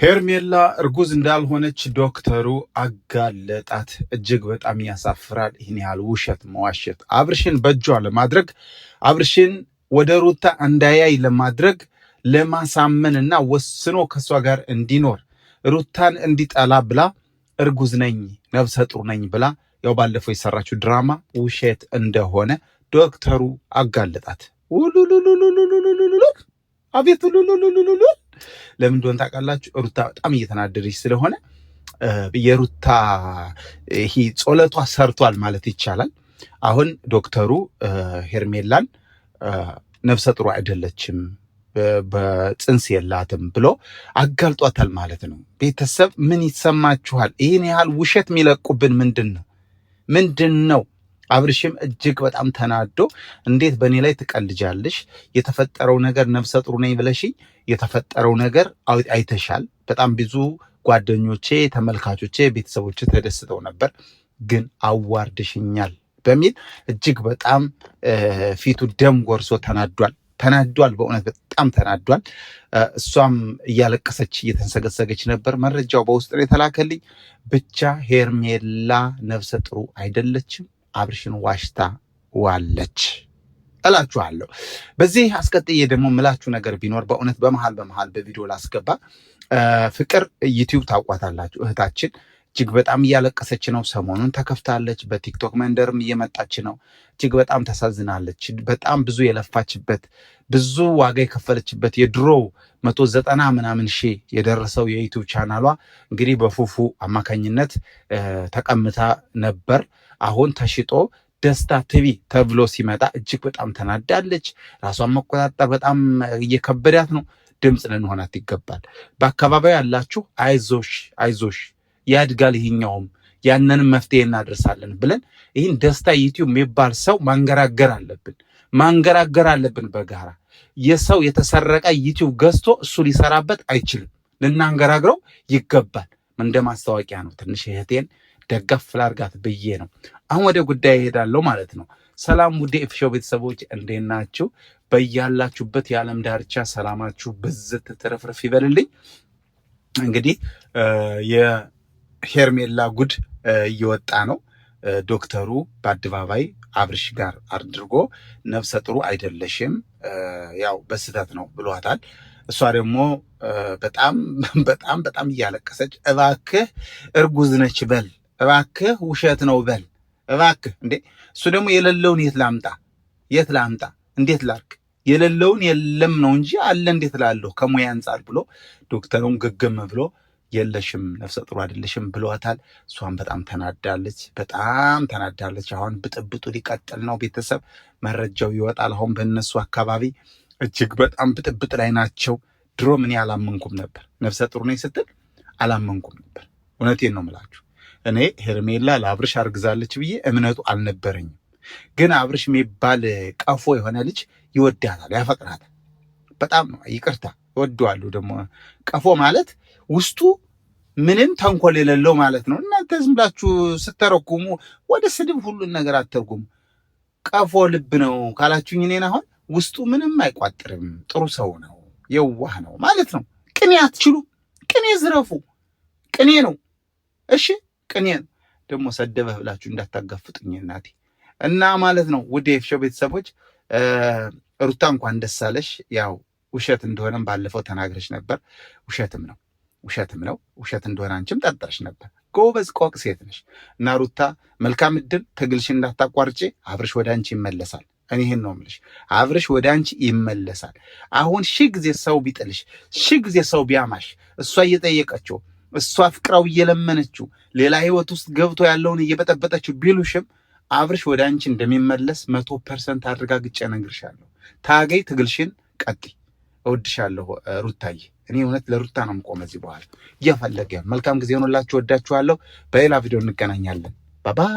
ሄርሜላ እርጉዝ እንዳልሆነች ዶክተሩ አጋለጣት። እጅግ በጣም ያሳፍራል። ይህን ያህል ውሸት መዋሸት አብርሽን በእጇ ለማድረግ አብርሽን ወደ ሩታ እንዳያይ ለማድረግ ለማሳመንና ወስኖ ከሷ ጋር እንዲኖር ሩታን እንዲጠላ ብላ እርጉዝ ነኝ ነፍሰ ጡር ነኝ ብላ ያው ባለፈው የሰራችው ድራማ ውሸት እንደሆነ ዶክተሩ አጋለጣት። አቤት ለምን እንደሆነ ታውቃላችሁ? ሩታ በጣም እየተናደደች ስለሆነ የሩታ ይሄ ጾለቷ ሰርቷል ማለት ይቻላል። አሁን ዶክተሩ ሄርሜላን ነፍሰ ጡር አይደለችም በጽንስ የላትም ብሎ አጋልጧታል ማለት ነው። ቤተሰብ ምን ይሰማችኋል? ይህን ያህል ውሸት የሚለቁብን ምንድን ነው? አብርሽም እጅግ በጣም ተናዶ እንዴት በእኔ ላይ ትቀልጃለሽ? የተፈጠረው ነገር ነፍሰ ጡር ነኝ ብለሽ የተፈጠረው ነገር አይተሻል። በጣም ብዙ ጓደኞቼ፣ ተመልካቾቼ፣ ቤተሰቦቼ ተደስተው ነበር፣ ግን አዋርድሽኛል በሚል እጅግ በጣም ፊቱ ደም ጎርሶ ተናዷል። በእውነት በጣም ተናዷል። እሷም እያለቀሰች እየተንሰገሰገች ነበር። መረጃው በውስጥ ነው የተላከልኝ። ብቻ ሄርሜላ ነፍሰ ጡር አይደለችም፣ አብርሽን ዋሽታ ዋለች እላችኋለሁ። በዚህ አስቀጥዬ ደግሞ ምላችሁ ነገር ቢኖር በእውነት በመሃል በቪዲዮ ላስገባ። ፍቅር ዩቲዩብ ታውቋታላችሁ እህታችን እጅግ በጣም እያለቀሰች ነው። ሰሞኑን ተከፍታለች። በቲክቶክ መንደርም እየመጣች ነው። እጅግ በጣም ተሳዝናለች። በጣም ብዙ የለፋችበት ብዙ ዋጋ የከፈለችበት የድሮ 190 ምናምን ሺህ የደረሰው የዩቲዩብ ቻናሏ እንግዲህ በፉፉ አማካኝነት ተቀምታ ነበር። አሁን ተሽጦ ደስታ ቲቪ ተብሎ ሲመጣ እጅግ በጣም ተናዳለች። ራሷን መቆጣጠር በጣም እየከበዳት ነው። ድምፅ ልንሆናት ይገባል። በአካባቢው ያላችሁ አይዞሽ ያድጋል፣ ይሄኛውም ያንንም መፍትሄ እናደርሳለን ብለን ይህን ደስታ ዩቲዩብ የሚባል ሰው ማንገራገር አለብን በጋራ። የሰው የተሰረቀ ዩቲዩብ ገዝቶ እሱ ሊሰራበት አይችልም። ልናንገራግረው ይገባል። እንደ ማስታወቂያ ነው። ትንሽ እህቴን ደገፍ ላርጋት ብዬ ነው። አሁን ወደ ጉዳይ እሄዳለሁ ማለት ነው። ሰላም ውድ ኤፍሾው ቤተሰቦች እንዴት ናችሁ? በያላችሁበት የዓለም ዳርቻ ሰላማችሁ ብዝት ትረፍርፍ ይበልልኝ። እንግዲህ የሄርሜላ ጉድ እየወጣ ነው። ዶክተሩ በአደባባይ አብርሽ ጋር አድርጎ ነፍሰ ጡር አይደለሽም ያው በስህተት ነው ብሏታል። እሷ ደግሞ በጣም እያለቀሰች እባክህ እርጉዝ ነች በል፣ እባክህ ውሸት ነው በል፣ እባክህ እንዴ። እሱ ደግሞ የሌለውን የት ላምጣ እንዴት ላርክ? የሌለውን የለም ነው እንጂ አለ እንዴት ላለሁ ከሙያ አንጻር ብሎ ዶክተሩን ግግም ብሎ የለሽም ነፍሰ ጡር አይደለሽም ብሏታል። እሷን በጣም ተናዳለች። አሁን ብጥብጡ ሊቀጥል ነው። ቤተሰብ መረጃው ይወጣል። አሁን በእነሱ አካባቢ እጅግ በጣም ብጥብጥ ላይ ናቸው። ድሮ ምን አላመንኩም ነበር። ነፍሰ ጡር ነኝ ስትል አላመንኩም ነበር። እውነቴን ነው የምላችሁ። እኔ ሄርሜላ ለአብርሽ አርግዛለች ብዬ እምነቱ አልነበረኝም። ግን አብርሽ የሚባል ቀፎ የሆነ ልጅ ይወዳታል፣ ያፈቅራታል። በጣም ነው ይቅርታ ወደዋለሁ። ደግሞ ቀፎ ማለት ውስጡ ምንም ተንኮል የሌለው ማለት ነው። እናንተ ዝም ብላችሁ ስተረጉሙ ወደ ስድብ ሁሉን ነገር አትተርጉሙ። ቀፎ ልብ ነው ካላችሁኝ እኔን አሁን ውስጡ ምንም አይቋጥርም፣ ጥሩ ሰው ነው፣ የዋህ ነው ማለት ነው። ቅኔ አትችሉ፣ ቅኔ ዝረፉ፣ ቅኔ ነው እሺ፣ ቅኔ ነው። ደግሞ ሰደበህ ብላችሁ እንዳታጋፍጡኝ እናቴ እና ማለት ነው። ውድ የኤፍሾው ቤተሰቦች ሩታ እንኳን ደስ አለሽ። ያው ውሸት እንደሆነም ባለፈው ተናግረሽ ነበር። ውሸትም ነው ውሸት እንደሆነ አንቺም ጠርጥረሽ ነበር። ጎበዝ ቆቅ ሴት ነሽ እና ሩታ መልካም እድል፣ ትግልሽን እንዳታቋርጪ። አብርሽ ወደ አንቺ ይመለሳል። እኔ ይሄን ነው የምልሽ። አብርሽ ወደ አንቺ ይመለሳል። አሁን ሺህ ጊዜ ሰው ቢጥልሽ፣ ሺህ ጊዜ ሰው ቢያማሽ፣ እሷ እየጠየቀችው፣ እሷ ፍቅራው እየለመነችው፣ ሌላ ህይወት ውስጥ ገብቶ ያለውን እየበጠበጠችው ቢሉሽም አብርሽ ወደ አንቺ እንደሚመለስ 100% አረጋግጬ እነግርሻለሁ። ታገይ፣ ትግልሽን ቀጥይ። እወድሻለሁ ሩታዬ። እኔ እውነት ለሩታ ነው የምቆመው እዚህ በኋላ እየፈለገ። መልካም ጊዜ ሆኖላችሁ፣ ወዳችኋለሁ። በሌላ ቪዲዮ እንገናኛለን። ባባይ